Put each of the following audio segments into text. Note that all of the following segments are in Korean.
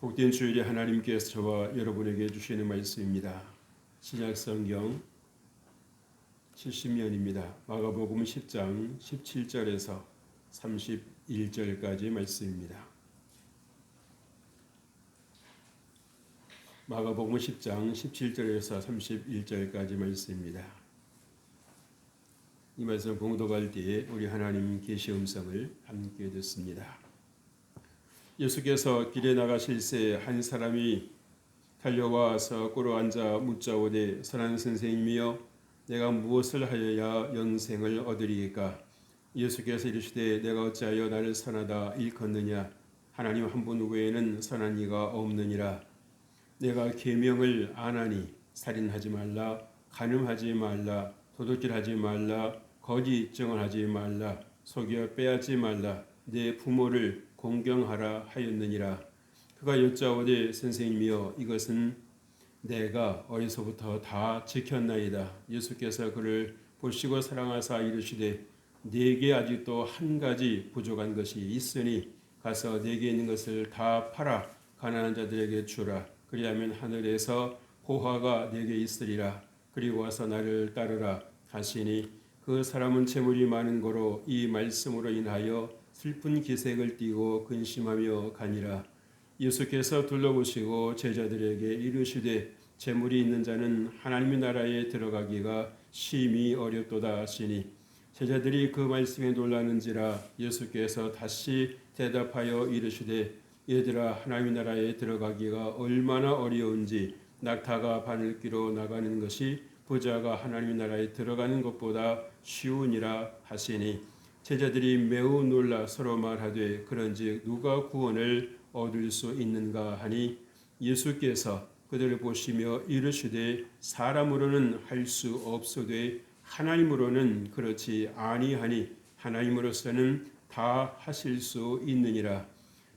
복된 주일에 하나님께서 저와 여러분에게 주시는 말씀입니다. 신약성경 70년입니다. 마가복음 10장 17절에서 31절까지 말씀입니다. 마가복음 10장 17절에서 31절까지 말씀입니다. 이 말씀 봉독할 때에 우리 하나님 계시 음성을 함께 듣습니다. 예수께서 길에 나가실새 한 사람이 달려와서 꿇어 앉아 묻자오되 선한 선생님이여 내가 무엇을 하여야 영생을 얻으리이까? 예수께서 이르시되 내가 어찌하여 나를 선하다 일컫느냐? 하나님 한 분 외에는 선한 이가 없느니라. 내가 계명을 안하니 살인하지 말라, 간음하지 말라, 도둑질하지 말라, 거짓 증언하지 말라, 속여 빼앗지 말라, 내 부모를 공경하라 하였느니라. 그가 여짜오되 선생님이여 이것은 내가 어려서부터 다 지켰나이다. 예수께서 그를 보시고 사랑하사 이르시되 네게 아직도 한 가지 부족한 것이 있으니 가서 네게 있는 것을 다 팔아 가난한 자들에게 주라. 그리하면 하늘에서 보화가 네게 있으리라. 그리고 와서 나를 따르라 하시니 그 사람은 재물이 많은 고로 이 말씀으로 인하여 슬픈 기색을 띠고 근심하며 가니라. 예수께서 둘러보시고 제자들에게 이르시되 재물이 있는 자는 하나님의 나라에 들어가기가 심히 어렵도다 하시니 제자들이 그 말씀에 놀라는지라. 예수께서 다시 대답하여 이르시되 얘들아 하나님의 나라에 들어가기가 얼마나 어려운지 낙타가 바늘귀로 나가는 것이 부자가 하나님의 나라에 들어가는 것보다 쉬우니라 하시니 제자들이 매우 놀라 서로 말하되 그런즉 누가 구원을 얻을 수 있는가 하니 예수께서 그들을 보시며 이르시되 사람으로는 할 수 없으되 하나님으로는 그렇지 아니하니 하나님으로서는 다 하실 수 있느니라.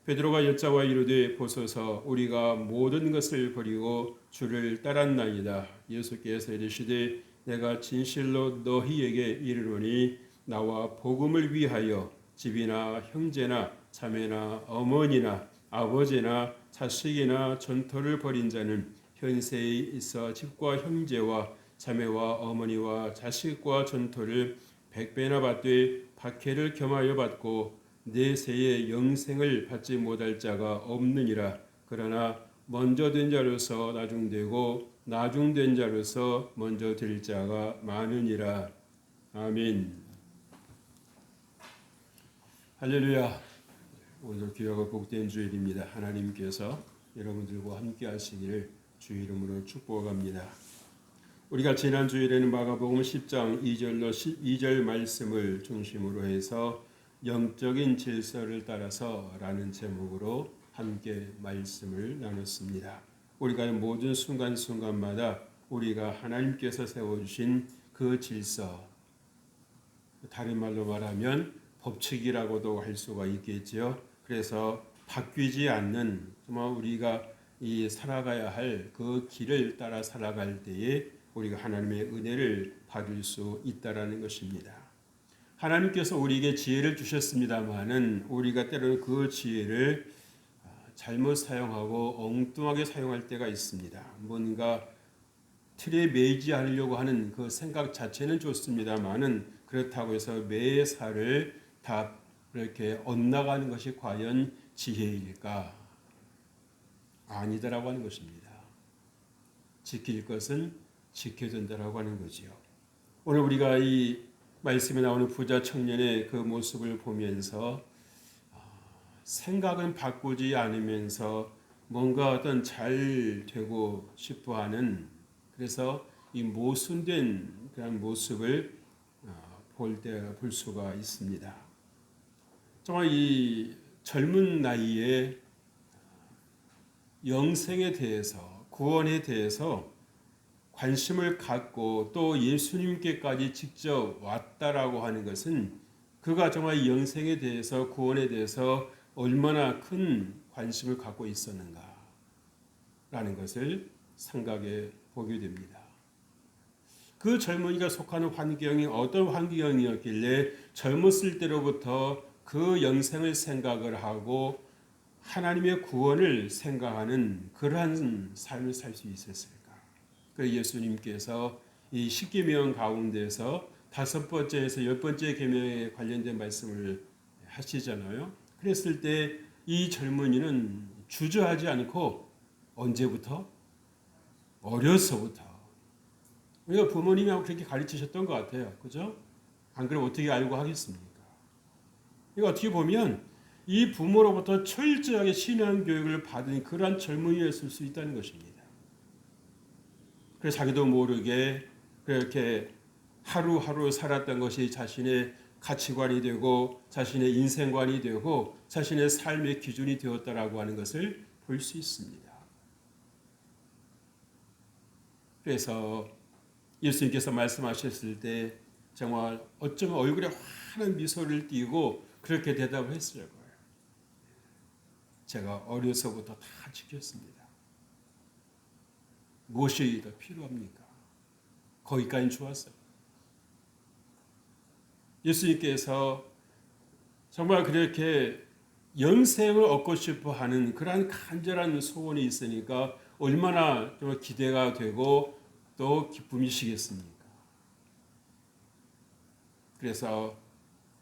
베드로가 여짜와 이르되 보소서 우리가 모든 것을 버리고 주를 따랐나이다. 예수께서 이르시되 내가 진실로 너희에게 이르노니 나와 복음을 위하여 집이나 형제나 자매나 어머니나 아버지나 자식이나 전토를 벌인 자는 현세에 있어 집과 형제와 자매와 어머니와 자식과 전토를 100배나 받되 박해를 겸하여 받고 내세에 영생을 받지 못할 자가 없느니라. 그러나 먼저 된 자로서 나중되고 나중된 자로서 먼저 될 자가 많으니라. 아멘. 할렐루야. 오늘 귀하고 복된 주일입니다. 하나님께서 여러분들과 함께 하시기를 주 이름으로 축복합니다. 우리가 지난 주일에는 마가복음 10장 2절로 12절 말씀을 중심으로 해서 영적인 질서를 따라서 라는 제목으로 함께 말씀을 나눴습니다. 우리가 모든 순간순간마다 우리가 하나님께서 세워주신 그 질서, 다른 말로 말하면 법칙이라고도 할 수가 있겠지요. 그래서 바뀌지 않는 정말 우리가 이 살아가야 할 그 길을 따라 살아갈 때에 우리가 하나님의 은혜를 받을 수 있다라는 것입니다. 하나님께서 우리에게 지혜를 주셨습니다마는 우리가 때로는 그 지혜를 잘못 사용하고 엉뚱하게 사용할 때가 있습니다. 뭔가 틀에 매이지 않으려고 하는 그 생각 자체는 좋습니다마는 그렇다고 해서 매사를 다 이렇게 엇나가는 것이 과연 지혜일까? 아니다라고 하는 것입니다. 지킬 것은 지켜야 된다라고 하는 거지요. 오늘 우리가 이 말씀에 나오는 부자 청년의 그 모습을 보면서 생각은 바꾸지 않으면서 뭔가 어떤 잘 되고 싶어하는, 그래서 이 모순된 그런 모습을 볼 수가 있습니다. 정말 이 젊은 나이에 영생에 대해서, 구원에 대해서 관심을 갖고 또 예수님께까지 직접 왔다라고 하는 것은 그가 정말 영생에 대해서, 구원에 대해서 얼마나 큰 관심을 갖고 있었는가라는 것을 생각해 보게 됩니다. 그 젊은이가 속하는 환경이 어떤 환경이었길래 젊었을 때로부터 그 영생을 생각을 하고 하나님의 구원을 생각하는 그러한 삶을 살 수 있었을까? 그래서 예수님께서 이 십계명 가운데서 5번째에서 10번째 계명에 관련된 말씀을 하시잖아요. 그랬을 때 이 젊은이는 주저하지 않고 언제부터? 어려서부터. 우리가 부모님하고 그렇게 가르치셨던 것 같아요. 그죠? 안 그러면 어떻게 알고 하겠습니까? 이거 어떻게 보면 이 부모로부터 철저하게 신앙 교육을 받은 그러한 젊은이였을 수 있다는 것입니다. 그래서 자기도 모르게 그렇게 하루하루 살았던 것이 자신의 가치관이 되고 자신의 인생관이 되고 자신의 삶의 기준이 되었다라고 하는 것을 볼 수 있습니다. 그래서 예수님께서 말씀하셨을 때 정말 어쩌면 얼굴에 환한 미소를 띠고 그렇게 대답을 했을 거예요. 제가 어려서부터 다 지켰습니다. 무엇이 더 필요합니까? 거기까지 좋았어요. 예수님께서 정말 그렇게 영생을 얻고 싶어 하는 그러한 간절한 소원이 있으니까 얼마나 정말 기대가 되고 또 기쁨이시겠습니까? 그래서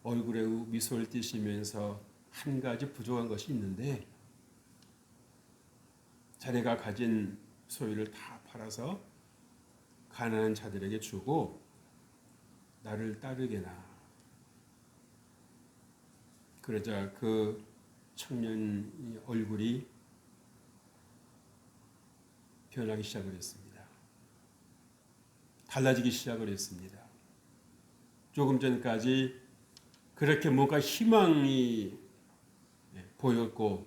얼굴에 미소를 띠시면서 한 가지 부족한 것이 있는데 자네가 가진 소유를 다 팔아서 가난한 자들에게 주고 나를 따르게나. 그러자 그 청년 얼굴이 변하기 시작을 했습니다. 달라지기 시작을 했습니다. 조금 전까지 그렇게 뭔가 희망이 보였고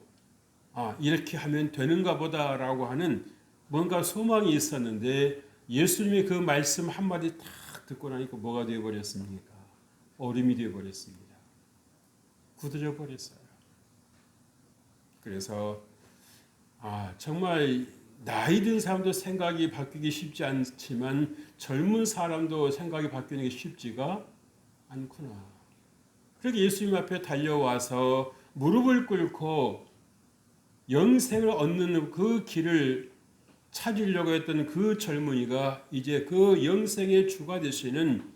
이렇게 하면 되는가 보다라고 하는 뭔가 소망이 있었는데 예수님의 그 말씀 한마디 딱 듣고 나니까 뭐가 되어버렸습니까? 얼음이 되어버렸습니다. 굳어져 버렸어요. 그래서 정말 나이 든 사람도 생각이 바뀌기 쉽지 않지만 젊은 사람도 생각이 바뀌는 게 쉽지가 않구나. 그렇게 예수님 앞에 달려와서 무릎을 꿇고 영생을 얻는 그 길을 찾으려고 했던 그 젊은이가 이제 그 영생의 주가 되시는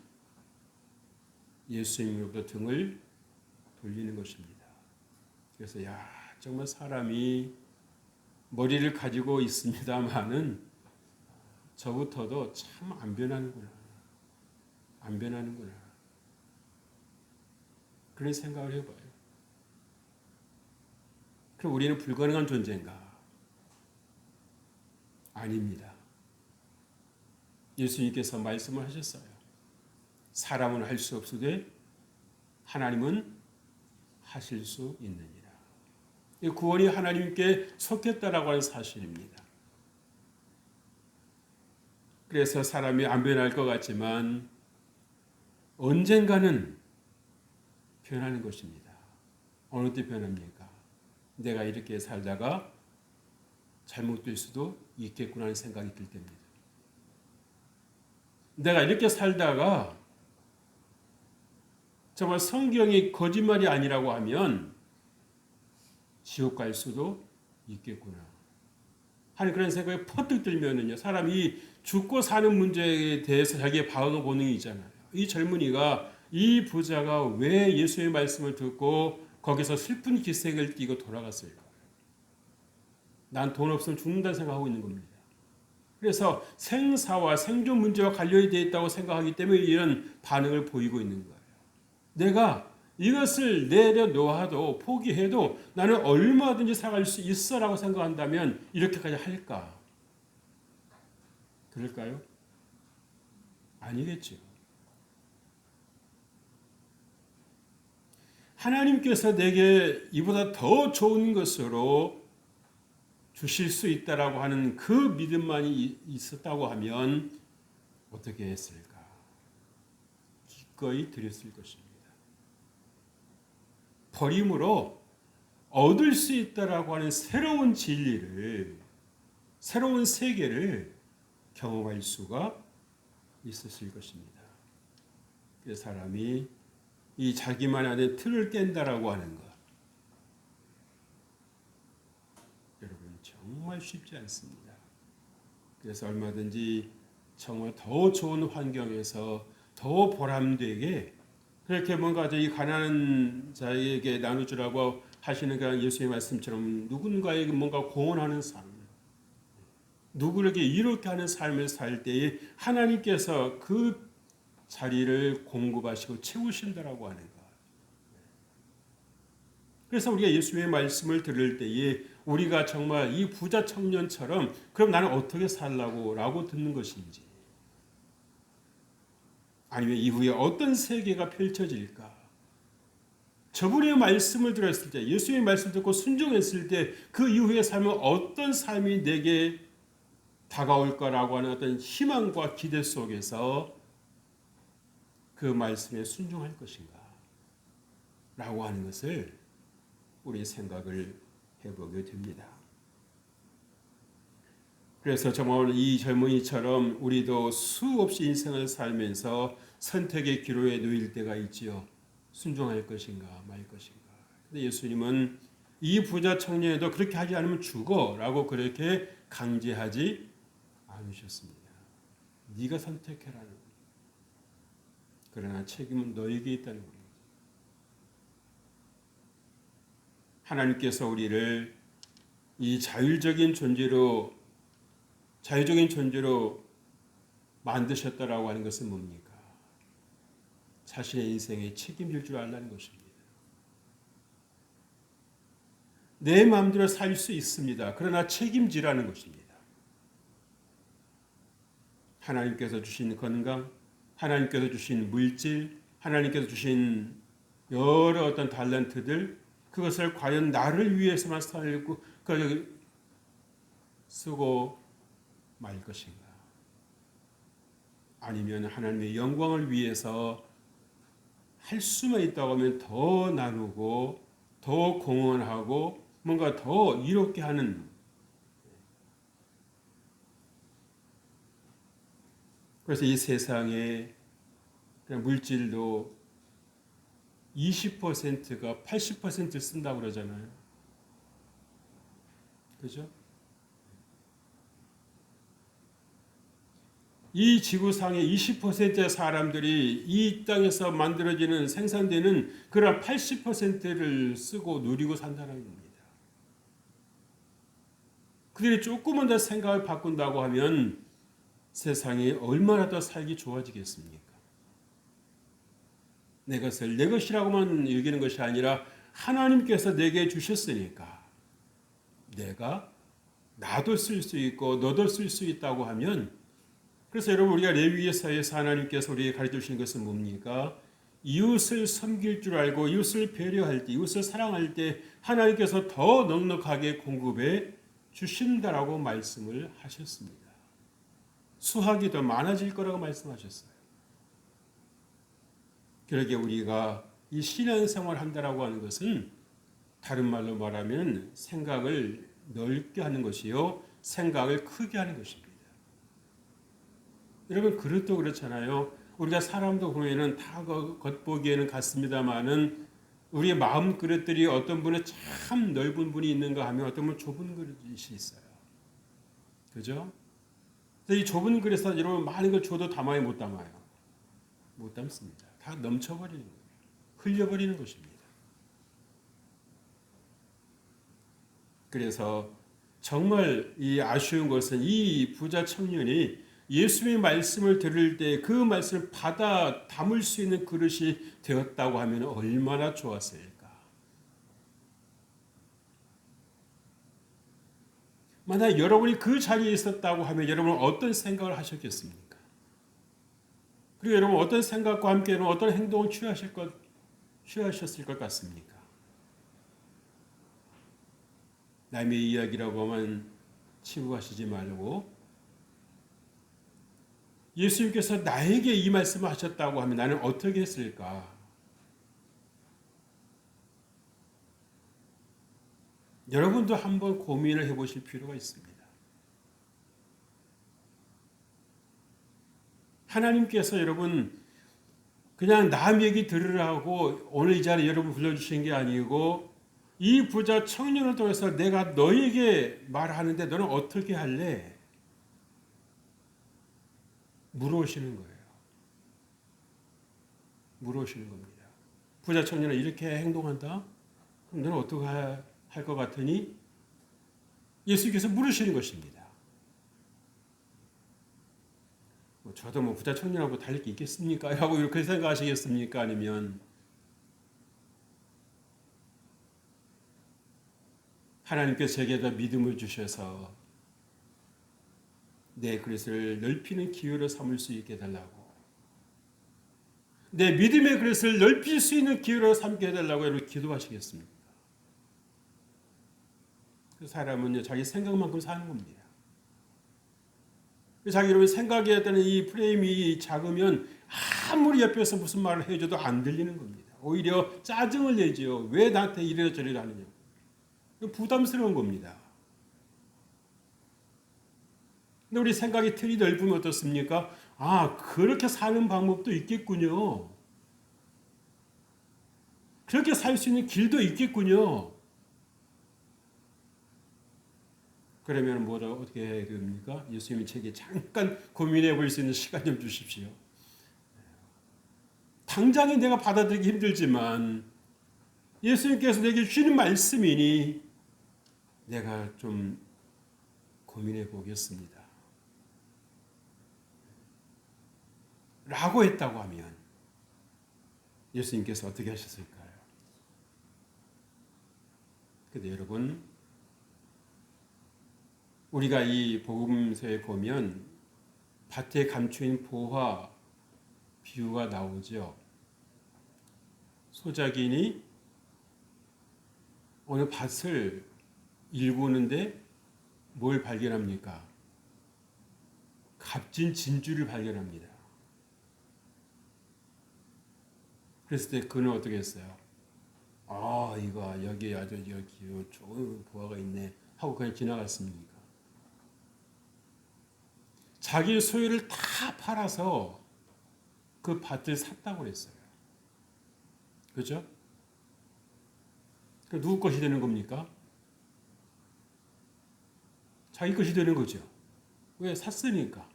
예수님으로부터 등을 돌리는 것입니다. 그래서 정말 사람이 머리를 가지고 있습니다마는 저부터도 참 안 변하는구나. 안 변하는구나. 그런 생각을 해봐요. 그럼 우리는 불가능한 존재인가? 아닙니다. 예수님께서 말씀을 하셨어요. 사람은 할 수 없으되 하나님은 하실 수 있느니라. 이 구원이 하나님께 속했다라고 하는 사실입니다. 그래서 사람이 안 변할 것 같지만 언젠가는 변하는 것입니다. 어느 때 변합니까? 내가 이렇게 살다가 잘못될 수도 있겠구나 하는 생각이 들 때입니다. 내가 이렇게 살다가 정말 성경이 거짓말이 아니라고 하면 지옥 갈 수도 있겠구나 하는 그런 생각이 퍼뜩 들면은요, 사람이 죽고 사는 문제에 대해서 자기의 방어 본능이 있잖아요. 이 젊은이가 이 부자가 왜 예수의 말씀을 듣고 거기서 슬픈 기색을 띠고 돌아갔을까? 난 돈 없으면 죽는다는 생각하고 있는 겁니다. 그래서 생사와 생존 문제와 관련이 되어 있다고 생각하기 때문에 이런 반응을 보이고 있는 거예요. 내가 이것을 내려놓아도 포기해도 나는 얼마든지 살아갈 수 있어라고 생각한다면 이렇게까지 할까? 그럴까요? 아니겠죠. 하나님께서 내게 이보다 더 좋은 것으로 주실 수 있다라고 하는 그 믿음만이 있었다고 하면 어떻게 했을까? 기꺼이 드렸을 것입니다. 버림으로 얻을 수 있다라고 하는 새로운 진리를, 새로운 세계를 경험할 수가 있었을 것입니다. 그래서 사람이 이 자기만 안에 틀을 깬다라고 하는 것, 정말 쉽지 않습니다. 그래서 얼마든지 정말 더 좋은 환경에서 더 보람되게 그렇게 뭔가 이 가난한 자에게 나눠주라고 하시는 그런 예수의 말씀처럼 누군가에게 뭔가 공헌하는 삶, 누구에게 이렇게 하는 삶을 살 때에 하나님께서 그 자리를 공급하시고 채우신다라고 하는 것. 그래서 우리가 예수의 말씀을 들을 때에 우리가 정말 이 부자 청년처럼 그럼 나는 어떻게 살라고 라고 듣는 것인지, 아니면 이후에 어떤 세계가 펼쳐질까? 저분의 말씀을 들었을 때, 예수의 말씀을 듣고 순종했을 때 그 이후의 삶은 어떤 삶이 내게 다가올 거라고 하는 어떤 희망과 기대 속에서 그 말씀에 순종할 것인가 라고 하는 것을 우리 생각을 해보게 됩니다. 그래서 정말 이 젊은이처럼 우리도 수없이 인생을 살면서 선택의 기로에 놓일 때가 있지요. 순종할 것인가 말 것인가. 근데 예수님은 이 부자 청년에도 그렇게 하지 않으면 죽어라고 그렇게 강제하지 않으셨습니다. 네가 선택해라는. 그러나 책임은 너에게 있다는 겁니다. 하나님께서 우리를 이 자율적인 존재로 만드셨다라고 하는 것은 뭡니까? 자신의 인생에 책임질 줄 알라는 것입니다. 내 마음대로 살 수 있습니다. 그러나 책임지라는 것입니다. 하나님께서 주신 건강, 하나님께서 주신 물질, 하나님께서 주신 여러 어떤 달란트들, 그것을 과연 나를 위해서만 쓰고 말 것인가? 아니면 하나님의 영광을 위해서 할 수만 있다고 하면 더 나누고 더 공헌하고 뭔가 더 이롭게 하는, 그래서 이 세상에 물질도 20%가 80% 쓴다고 그러잖아요. 그죠? 이 지구상의 20%의 사람들이 이 땅에서 만들어지는 생산되는 그런 80%를 쓰고 누리고 산다는 겁니다. 그들이 조금만 더 생각을 바꾼다고 하면 세상이 얼마나 더 살기 좋아지겠습니까? 내 것을 내 것이라고만 여기는 것이 아니라 하나님께서 내게 주셨으니까 내가 나도 쓸 수 있고 너도 쓸 수 있다고 하면, 그래서 여러분 우리가 레위기서에서 하나님께서 우리에게 가르쳐 주신 것은 뭡니까? 이웃을 섬길 줄 알고 이웃을 배려할 때, 이웃을 사랑할 때 하나님께서 더 넉넉하게 공급해 주신다라고 말씀을 하셨습니다. 수확이 더 많아질 거라고 말씀하셨어요. 그러게 우리가 이 신앙생활을 한다라고 하는 것은 다른 말로 말하면 생각을 넓게 하는 것이요, 생각을 크게 하는 것입니다. 여러분 그릇도 그렇잖아요. 우리가 사람도 보면은 다 겉보기에는 같습니다만은 우리의 마음 그릇들이 어떤 분은 참 넓은 분이 있는가 하면 어떤 분은 좁은 그릇이 있어요. 그죠? 이 좁은 그릇에서 여러분 많은 걸 줘도 담아야 못 담아요. 못 담습니다. 다 넘쳐버리는 거예요. 흘려버리는 것입니다. 그래서 정말 이 아쉬운 것은 이 부자 청년이 예수의 말씀을 들을 때 그 말씀을 받아 담을 수 있는 그릇이 되었다고 하면 얼마나 좋았을까. 만약 여러분이 그 자리에 있었다고 하면 여러분은 어떤 생각을 하셨겠습니까? 그리고 여러분 어떤 생각과 함께 어떤 행동을 취하셨을 것 같습니까? 남의 이야기라고 하면 치부하시지 말고, 예수님께서 나에게 이 말씀을 하셨다고 하면 나는 어떻게 했을까? 여러분도 한번 고민을 해보실 필요가 있습니다. 하나님께서 여러분 그냥 남 얘기 들으라고 오늘 이 자리에 여러분 불러주신 게 아니고 이 부자 청년을 통해서 내가 너에게 말하는데 너는 어떻게 할래? 물어오시는 거예요. 물어오시는 겁니다. 부자 청년은 이렇게 행동한다? 그럼 너는 어떻게 할 것 같으니? 예수께서 물으시는 것입니다. 저도 뭐 부자 청년하고 달릴 게 있겠습니까? 라고 이렇게 생각하시겠습니까? 아니면 하나님께서 제게도 믿음을 주셔서 내 그릇을 넓히는 기회로 삼을 수 있게 해달라고, 내 믿음의 그릇을 넓힐 수 있는 기회로 삼게 해달라고 이렇게 기도하시겠습니까? 그 사람은 자기 생각만큼 사는 겁니다. 자기 여러분 생각에 했다는 이 프레임이 작으면 아무리 옆에서 무슨 말을 해줘도 안 들리는 겁니다. 오히려 짜증을 내죠. 왜 나한테 이래라 저래라 하느냐. 부담스러운 겁니다. 근데 우리 생각이 틀이 넓으면 어떻습니까? 아, 그렇게 사는 방법도 있겠군요. 그렇게 살 수 있는 길도 있겠군요. 그러면 어떻게 해야 됩니까? 예수님의 책에 잠깐 고민해 볼 수 있는 시간 좀 주십시오. 당장에 내가 받아들이기 힘들지만 예수님께서 내게 주시는 말씀이니 내가 좀 고민해 보겠습니다. 라고 했다고 하면 예수님께서 어떻게 하셨을까요? 근데 여러분, 우리가 이 복음서에 보면 밭에 감추인 보화 비유가 나오죠. 소작인이 어느 밭을 일구는데 뭘 발견합니까? 값진 진주를 발견합니다. 그랬을 때 그는 어떻게 했어요? 아, 이거 여기 아주 여기 좋은 보화가 있네 하고 그냥 지나갔습니까? 자기 소유를 다 팔아서 그 밭을 샀다고 그랬어요. 그렇죠? 그럼 누구 것이 되는 겁니까? 자기 것이 되는 거죠. 왜? 샀으니까.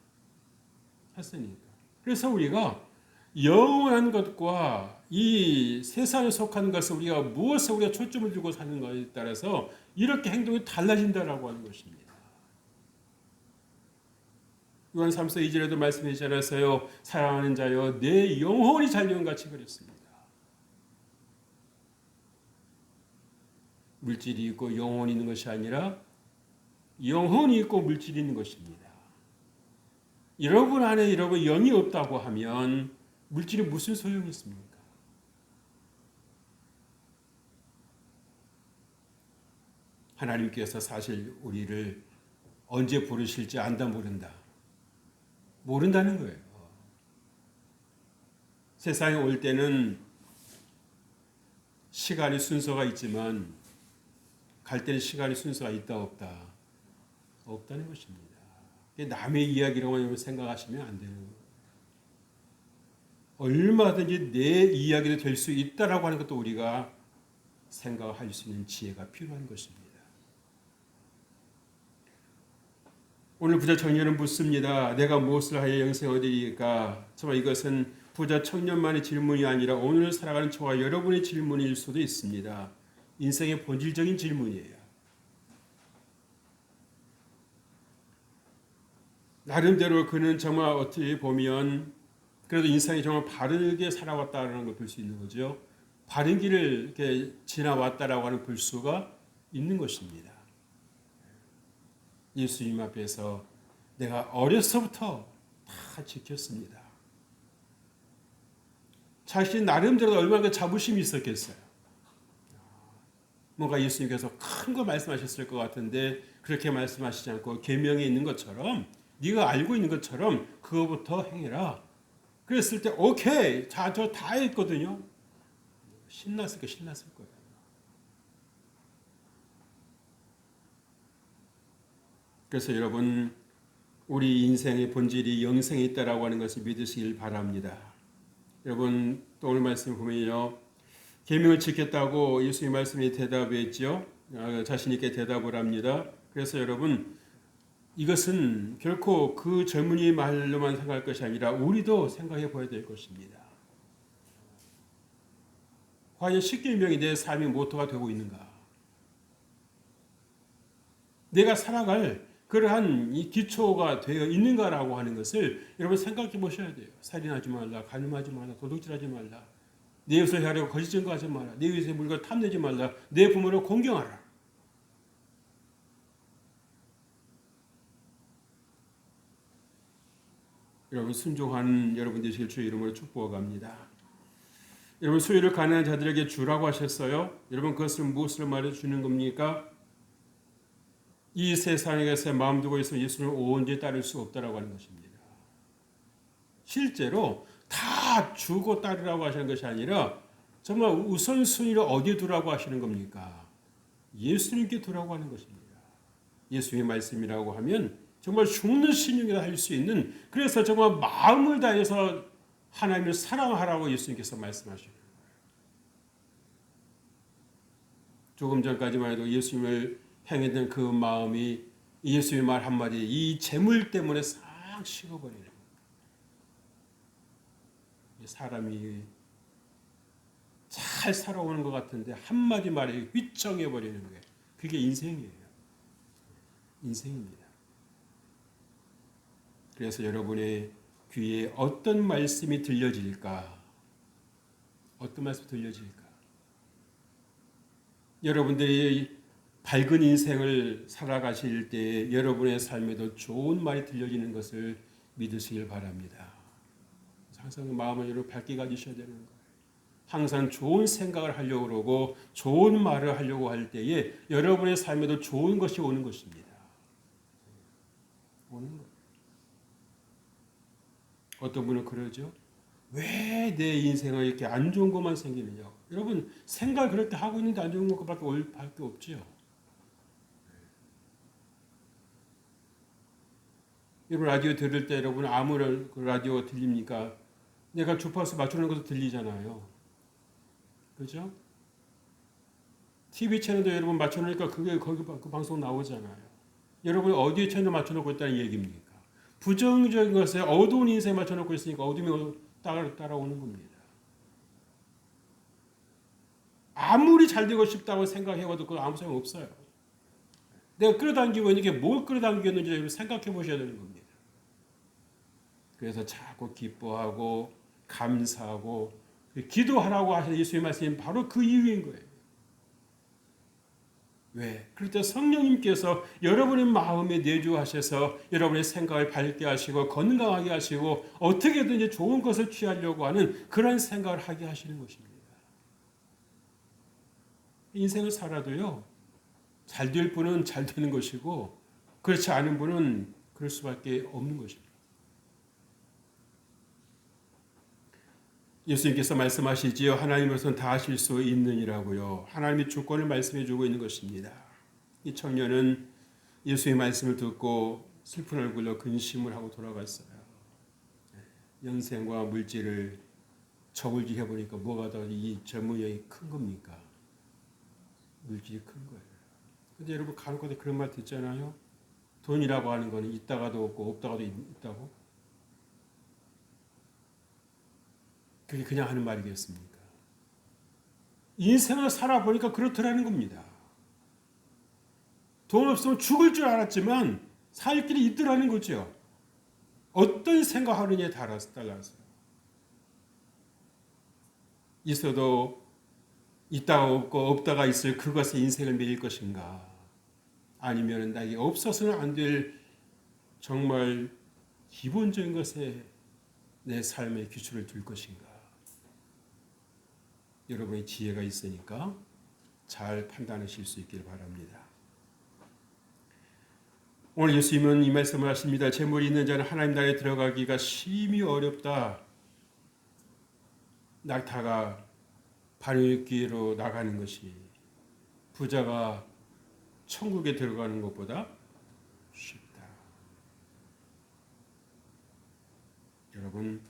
그래서 우리가 영원한 것과 이 세상에 속한 것을 우리가 무엇에 우리가 초점을 두고 사는 것에 따라서 이렇게 행동이 달라진다라고 하는 것입니다. 요한 3서 2절에도 말씀하시지 않았어요? 사랑하는 자여 내 영혼이 잘령같이 그랬습니다. 물질이 있고 영혼이 있는 것이 아니라 영혼이 있고 물질이 있는 것입니다. 여러분 안에 여러분 영이 없다고 하면 물질이 무슨 소용이 있습니까? 하나님께서 사실 우리를 언제 부르실지 안다 모른다는 거예요. 세상에 올 때는 시간이 순서가 있지만 갈 때는 시간이 순서가 있다 없다는 것입니다. 남의 이야기라고 생각하시면 안 되는 거예요. 얼마든지 내 이야기도 될 수 있다라고 하는 것도 우리가 생각할 수 있는 지혜가 필요한 것입니다. 오늘 부자 청년은 묻습니다. 내가 무엇을 하여 영생을 얻으리까? 정말 이것은 부자 청년만의 질문이 아니라 오늘 살아가는 저와 여러분의 질문일 수도 있습니다. 인생의 본질적인 질문이에요. 나름대로 그는 정말 어떻게 보면 그래도 인생이 정말 바르게 살아왔다는 걸 볼 수 있는 거죠. 바른 길을 이렇게 지나왔다라고 하는 볼 수가 있는 것입니다. 예수님 앞에서 내가 어려서부터 다 지켰습니다. 자신 나름대로 얼마나 자부심이 있었겠어요. 뭔가 예수님께서 큰 거 말씀하셨을 것 같은데 그렇게 말씀하시지 않고 계명에 있는 것처럼 네가 알고 있는 것처럼 그거부터 행해라. 그랬을 때 오케이, 저 다 했거든요. 신났을 거예요. 그래서 여러분, 우리 인생의 본질이 영생에 있다라고 하는 것을 믿으시길 바랍니다. 여러분, 또 오늘 말씀 보면요, 계명을 지켰다고 예수님 말씀에 대답했죠. 자신 있게 대답을 합니다. 그래서 여러분 이것은 결코 그 젊은이 말로만 생각할 것이 아니라 우리도 생각해 보아야 될 것입니다. 과연 십계명이 내 삶의 모토가 되고 있는가? 내가 살아갈 그러한 이 기초가 되어 있는가라고 하는 것을 여러분 생각해 보셔야 돼요. 살인하지 말라, 간음하지 말라, 도둑질하지 말라, 내 이웃을 해하려고 거짓 증거하지 말라, 내 이웃의 물건 탐내지 말라, 내 부모를 공경하라. 여러분 순종하는 여러분 되시길 주의 이름으로 축복합니다. 여러분 소유를 가난한 자들에게 주라고 하셨어요. 여러분 그것을 무엇을 말해 주는 겁니까? 이 세상에서 마음 두고 있으면 예수를 온전히 따를 수 없다라고 하는 것입니다. 실제로 다 주고 따르라고 하시는 것이 아니라 정말 우선순위를 어디에 두라고 하시는 겁니까? 예수님께 두라고 하는 것입니다. 예수님의 말씀이라고 하면 정말 죽는 신용이라 할 수 있는, 그래서 정말 마음을 다해서 하나님을 사랑하라고 예수님께서 말씀하시는 거예요. 조금 전까지만 해도 예수님을 행했던 그 마음이 예수님의 말 한마디, 이 재물 때문에 싹 식어버리는 거예요. 사람이 잘 살아오는 것 같은데 한마디 말에 휘청해버리는 거예요. 그게 인생이에요. 인생입니다. 그래서 여러분의 귀에 어떤 말씀이 들려질까? 어떤 말씀이 들려질까? 여러분들이 밝은 인생을 살아가실 때 여러분의 삶에도 좋은 말이 들려지는 것을 믿으시길 바랍니다. 항상 마음을 여러분 밝게 가지셔야 되는 거예요. 항상 좋은 생각을 하려고 그러고 좋은 말을 하려고 할 때에 여러분의 삶에도 좋은 것이 오는 것입니다. 오는 거예요. 어떤 분은 그러죠. 왜 내 인생에 이렇게 안 좋은 것만 생기느냐. 여러분 생각 그럴 때 하고 있는데 안 좋은 것밖에 올 밖에 없지요. 여러분 라디오 들을 때 여러분 아무런 라디오 들립니까? 내가 주파수 맞추는 것도 들리잖아요. 그죠? TV 채널도 여러분 맞춰놓으니까 그게 거기 그 방송 나오잖아요. 여러분이 어디에 채널 맞춰놓고 있다는 얘기입니까? 부정적인 것에 어두운 인생에 맞춰놓고 있으니까 어둠이 따라오는 겁니다. 아무리 잘 되고 싶다고 생각해봐도 그거 아무 소용 없어요. 내가 끌어당기고 있는 게 뭘 끌어당겼는지 여러분 생각해 보셔야 되는 겁니다. 그래서 자꾸 기뻐하고 감사하고 기도하라고 하시는 예수의 말씀이 바로 그 이유인 거예요. 왜? 그럴 때 성령님께서 여러분의 마음에 내주하셔서 여러분의 생각을 밝게 하시고 건강하게 하시고 어떻게든지 좋은 것을 취하려고 하는 그런 생각을 하게 하시는 것입니다. 인생을 살아도요. 잘 될 분은 잘 되는 것이고 그렇지 않은 분은 그럴 수밖에 없는 것입니다. 예수님께서 말씀하시지요. 하나님으로서는 다 하실 수 있느니라고요. 하나님의 주권을 말씀해 주고 있는 것입니다. 이 청년은 예수의 말씀을 듣고 슬픈 얼굴로 근심을 하고 돌아갔어요. 영생과 물질을 저울질해 보니까 뭐가 더 이 젊은이가 큰 겁니까? 물질이 큰 거예요. 근데 여러분 간혹가다 그런 말 듣잖아요. 돈이라고 하는 거는 있다가도 없고 없다가도 있다고. 그게 그냥 하는 말이겠습니까? 인생을 살아보니까 그렇더라는 겁니다. 돈 없으면 죽을 줄 알았지만 살 길이 있더라는 거죠. 어떤 생각하느냐에 따라서. 있어도 있다가 없고 없다가 있을 그것에 인생을 매일 것인가? 아니면 나에게 없어서는 안 될 정말 기본적인 것에 내 삶의 기초를 둘 것인가? 여러분의 지혜가 있으니까 잘 판단하실 수 있길 바랍니다. 오늘 예수님은 이 말씀을 하십니다. 재물이 있는 자는 하나님 나라에 들어가기가 심히 어렵다. 낙타가 바늘귀로 나가는 것이 부자가 천국에 들어가는 것보다 쉽다. 여러분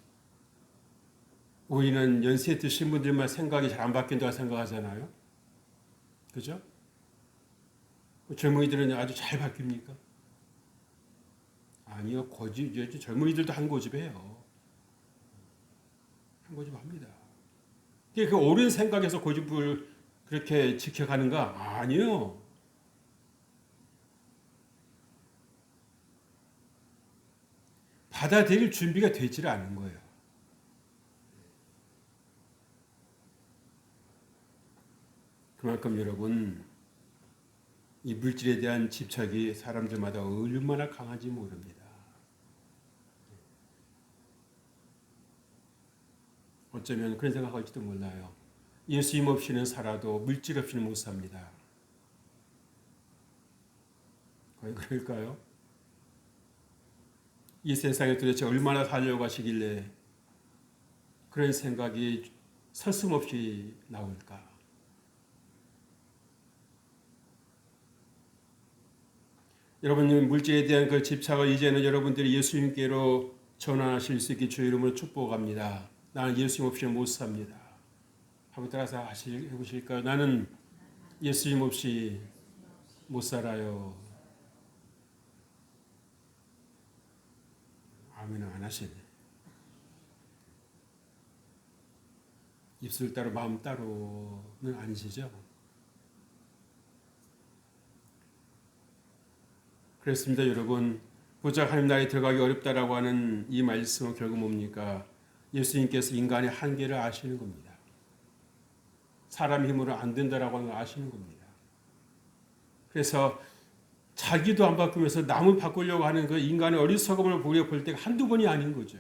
우리는 연세 드신 분들만 생각이 잘 안 바뀐다고 생각하잖아요. 그죠? 젊은이들은 아주 잘 바뀝니까? 아니요. 고집, 젊은이들도 한 고집해요. 한 고집 합니다. 그 옳은 생각에서 고집을 그렇게 지켜가는가? 아니요. 받아들일 준비가 되질 않은 거예요. 그만큼 여러분, 이 물질에 대한 집착이 사람들마다 얼마나 강한지 모릅니다. 어쩌면 그런 생각할지도 몰라요. 예수님 없이는 살아도 물질 없이는 못 삽니다. 과연 그럴까요? 이 세상에 도대체 얼마나 살려고 하시길래 그런 생각이 서슴없이 나올까? 여러분, 물질에 대한 그 집착을 이제는 여러분들이 예수님께로 전환하실 수 있게 주의 이름으로 축복합니다. 나는 예수님 없이는 못 삽니다. 한번 따라서 해보실까요? 나는 예수님 없이 못 살아요. 아멘은 안 하시네. 입술 따로 마음 따로는 아니시죠? 그렇습니다, 여러분. 고작 하나님 나라에 들어가기 어렵다라고 하는 이 말씀은 결국 뭡니까? 예수님께서 인간의 한계를 아시는 겁니다. 사람 힘으로 안 된다라고 하는 걸 아시는 겁니다. 그래서 자기도 안 바꾸면서 남을 바꾸려고 하는 그 인간의 어리석음을 우리가 볼 때가 한두 번이 아닌 거죠.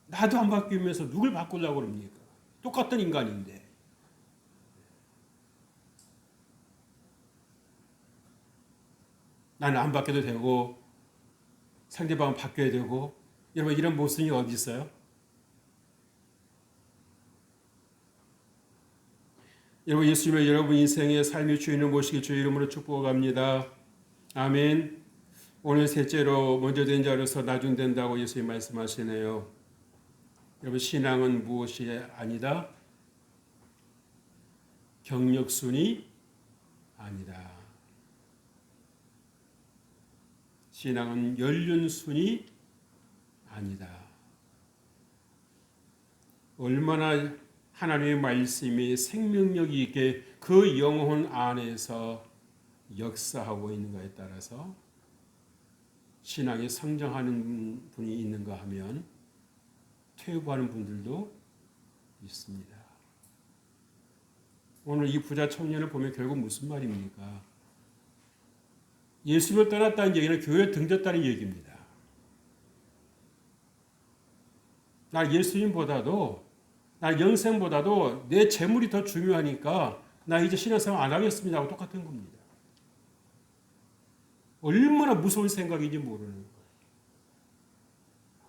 나도 안 바뀌면서 누굴 바꾸려고 그럽니까? 똑같은 인간인데. 나는 안 바뀌어도 되고 상대방은 바뀌어야 되고 여러분 이런 모순이 어디 있어요? 여러분 예수님을 여러분 인생의 삶의 주인을 모시길 주의 이름으로 축복합니다. 아멘. 오늘 셋째로 먼저 된 자로서 나중 된다고 예수님 말씀하시네요. 여러분 신앙은 무엇이 아니다? 경력순이 아니다. 신앙은 연륜순이 아니다. 얼마나 하나님의 말씀이 생명력이 있게 그 영혼 안에서 역사하고 있는가에 따라서 신앙이 성장하는 분이 있는가 하면 퇴보하는 분들도 있습니다. 오늘 이 부자 청년을 보면 결국 무슨 말입니까? 예수를 떠났다는 얘기는 교회에 등졌다는 얘기입니다. 나 예수님보다도 나 영생보다도 내 재물이 더 중요하니까 나 이제 신앙생활 안 하겠습니다 하고 똑같은 겁니다. 얼마나 무서운 생각인지 모르는 거예요.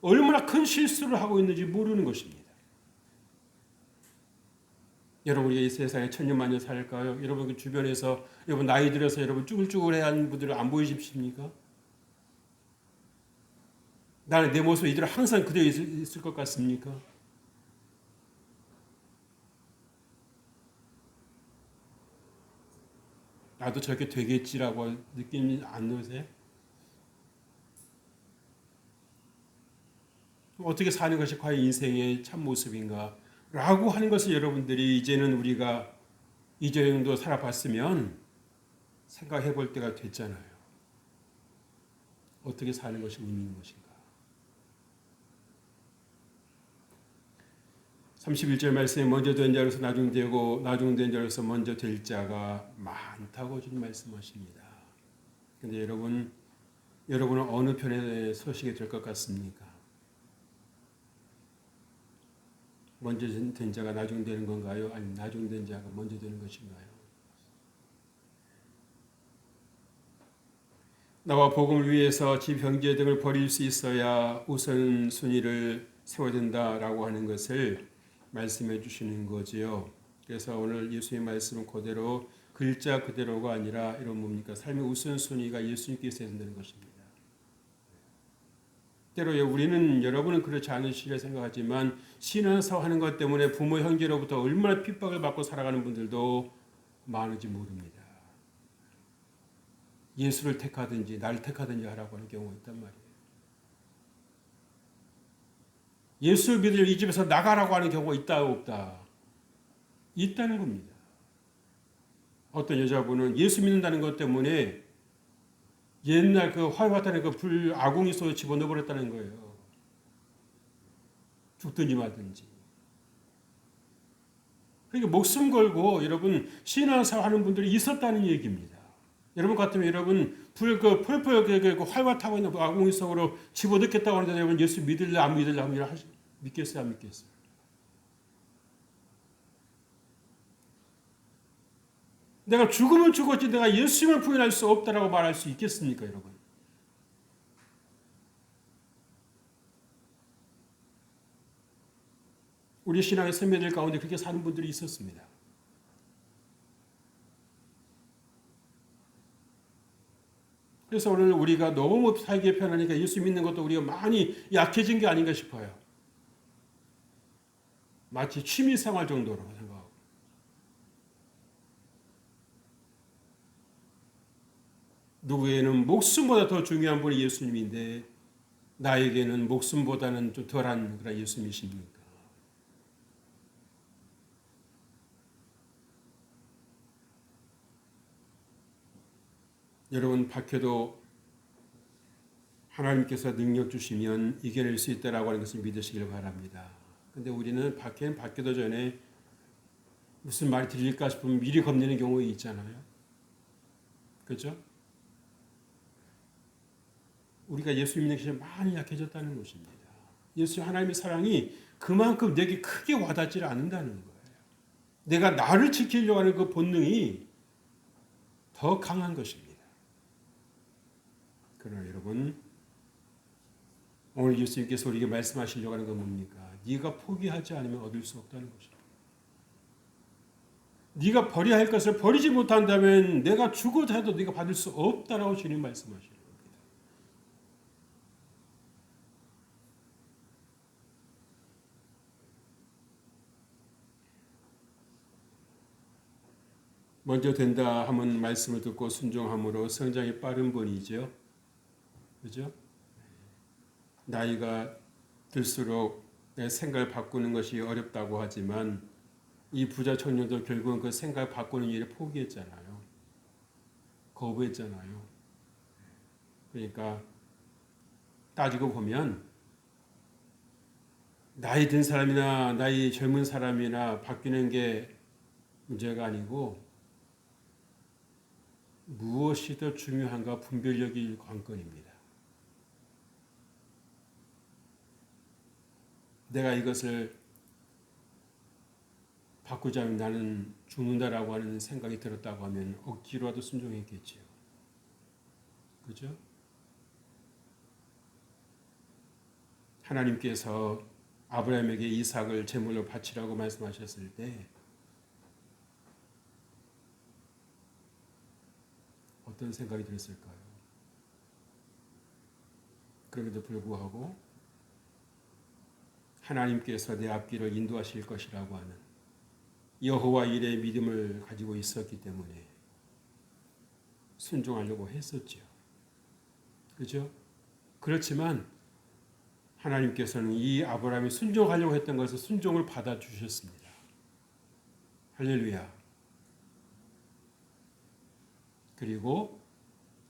얼마나 큰 실수를 하고 있는지 모르는 것입니다. 여러분 이 세상에 천년만년 살까요? 여러분 그 주변에서 여러분 나이 들어서 여러분 쭈글쭈글해하는 분들을 안 보이십니까? 나는 내 모습 이대로 항상 그대로 있을 것 같습니까? 나도 저렇게 되겠지라고 느끼지 않으세요? 어떻게 사는 것이 과연 인생의 참 모습인가? 라고 하는 것을 여러분들이 이제는 우리가 이제 정도 살아봤으면 생각해 볼 때가 됐잖아요. 어떻게 사는 것이 의미 있는 것인가? 31절 말씀에 먼저 된 자로서 나중 되고 나중 된 자로서 먼저 될 자가 많다고 주님 말씀하십니다. 그런데 여러분은 어느 편에 서시게 될 것 같습니까? 먼저 된 자가 나중 되는 건가요? 아니면 나중 된 자가 먼저 되는 것인가요? 나와 복음을 위해서 집 형제 등을 버릴 수 있어야 우선순위를 세워야 된다라고 하는 것을 말씀해 주시는 거지요. 그래서 오늘 예수의 말씀은 그대로 글자 그대로가 아니라 이런 뭡니까? 삶의 우선순위가 예수님께서 해야 된다는 것입니다. 때로 우리는 여러분은 그렇지 않으시리라 생각하지만 신앙생활하는 것 때문에 부모 형제로부터 얼마나 핍박을 받고 살아가는 분들도 많은지 모릅니다. 예수를 택하든지 나를 택하든지 하라고 하는 경우가 있단 말이에요. 예수 믿을 이 집에서 나가라고 하는 경우가 있다 없다? 있다는 겁니다. 어떤 여자분은 예수 믿는다는 것 때문에 옛날 그 화해왔다는 그 불 아궁이 속에 집어넣어 버렸다는 거예요. 죽든지 말든지. 그러니까 목숨 걸고 여러분 신앙생활 하는 분들이 있었다는 얘기입니다. 여러분 같으면 여러분 펄펄 활활 타고 있는 아궁이 속으로 집어넣겠다고 하는데 여러분 예수 믿을래 안 믿을래 하면 믿겠어요 안 믿겠어요? 내가 죽으면 죽었지 내가 예수님을 부인할 수 없다라고 말할 수 있겠습니까 여러분? 우리 신앙의 선배들 가운데 그렇게 사는 분들이 있었습니다. 그래서 오늘 우리가 너무 살기에 편하니까 예수 믿는 것도 우리가 많이 약해진 게 아닌가 싶어요. 마치 취미생활 정도로 생각하고. 누구에게는 목숨보다 더 중요한 분이 예수님인데 나에게는 목숨보다는 좀 덜한 그런 예수님이십니까? 여러분 박해도 하나님께서 능력 주시면 이겨낼 수 있다라고 하는 것을 믿으시길 바랍니다. 근데 우리는 박해는 받기도 전에 무슨 말이 들릴까 싶으면 미리 겁내는 경우가 있잖아요. 그렇죠? 우리가 예수 믿는 것이 많이 약해졌다는 것입니다. 예수 하나님의 사랑이 그만큼 내게 크게 와닿지 않는다는 거예요. 내가 나를 지키려고 하는 그 본능이 더 강한 것입니다. 그러나 여러분 오늘 예수님께서 우리에게 말씀하시려고 하는 건 뭡니까? 네가 포기하지 않으면 얻을 수 없다는 것입니다. 네가 버려야 할 것을 버리지 못한다면 내가 죽어도 해도 네가 받을 수 없다라고 주님 말씀하시는 겁니다. 먼저 된다 하면 말씀을 듣고 순종함으로 성장이 빠른 분이죠. 그죠? 나이가 들수록 내 생각을 바꾸는 것이 어렵다고 하지만 이 부자 청년도 결국은 그 생각을 바꾸는 일을 포기했잖아요. 거부했잖아요. 그러니까 따지고 보면 나이 든 사람이나 나이 젊은 사람이나 바뀌는 게 문제가 아니고 무엇이 더 중요한가 분별력이 관건입니다. 내가 이것을 바꾸자면 나는 죽는다라고 하는 생각이 들었다고 하면 억지로라도 순종했겠지요. 그죠? 하나님께서 아브라함에게 이삭을 제물로 바치라고 말씀하셨을 때 어떤 생각이 들었을까요? 그럼에도 불구하고 하나님께서 내 앞길을 인도하실 것이라고 하는 여호와 일의 믿음을 가지고 있었기 때문에 순종하려고 했었죠. 그죠? 그렇지만 하나님께서는 이 아브라함이 순종하려고 했던 것을 순종을 받아주셨습니다. 할렐루야. 그리고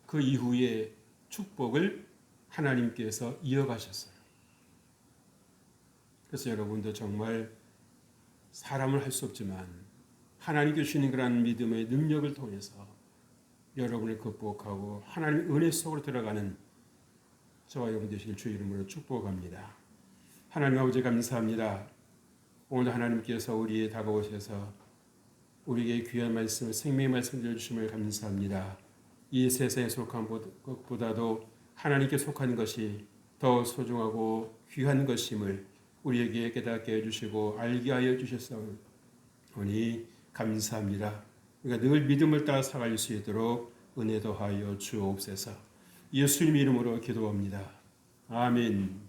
그 이후에 축복을 하나님께서 이어가셨어요. 그래서 여러분도 정말 사람을 할 수 없지만 하나님께 주시는 그런 믿음의 능력을 통해서 여러분을 극복하고 하나님의 은혜 속으로 들어가는 저와 여러분 되시길 주의 이름으로 축복합니다. 하나님 아버지 감사합니다. 오늘 하나님께서 우리의 다가오셔서 우리에게 귀한 말씀, 생명의 말씀 들려주심을 감사합니다. 이 세상에 속한 것보다도 하나님께 속한 것이 더 소중하고 귀한 것임을 우리에게 깨닫게 해주시고 알게 하여 주셨사오니 감사합니다. 우리가 늘 믿음을 따라 살아갈 수 있도록 은혜 더하여 주옵소서. 예수님 이름으로 기도합니다. 아멘.